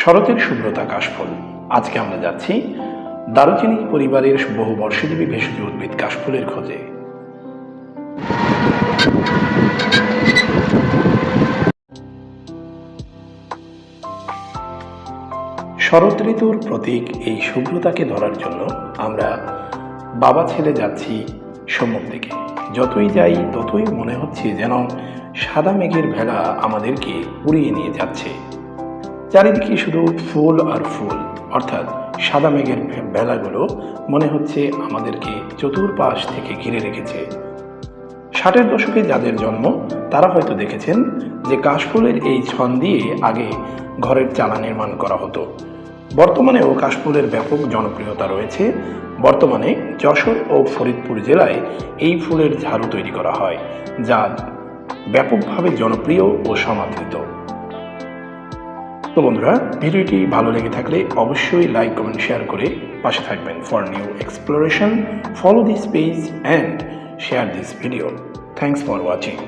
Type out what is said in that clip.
শরতের শুভ্রতা কাশফুল। আজকে আমরা যাচ্ছি দারুচিনি পরিবারের বহু বর্ষজীবী ভেষজ উদ্ভিদ কাশফুলের খোঁজে। শরৎ ঋতুর প্রতীক এই শুভ্রতাকে ধরার জন্য আমরা বাবা ছেলে যাচ্ছি সম্মুখ দিকে। যতই যাই ততই মনে হচ্ছে যেন সাদা মেঘের ভেলা আমাদেরকে উড়িয়ে নিয়ে যাচ্ছে। চারিদিকে শুধু ফুল আর ফুল, অর্থাৎ সাদা মেঘের ভেলাগুলো মনে হচ্ছে আমাদেরকে চতুর্পাশ থেকে ঘিরে রেখেছে। 60-এর দশকে যাদের জন্ম তারা হয়তো দেখেছেন যে কাশফুলের এই ছন দিয়ে আগে ঘরের চালা নির্মাণ করা হতো। বর্তমানেও কাশফুলের ব্যাপক জনপ্রিয়তা রয়েছে। বর্তমানে যশোর ও ফরিদপুর জেলায় এই ফুলের ঝাড়ু তৈরি করা হয়, যা ব্যাপকভাবে জনপ্রিয় ও সমাদৃত। তো বন্ধুরা, ভিডিওটি ভালো লেগে থাকলে অবশ্যই লাইক, কমেন্ট, শেয়ার করে পাশে থাকবেন। For new exploration, follow this page and share this video. Thanks for watching.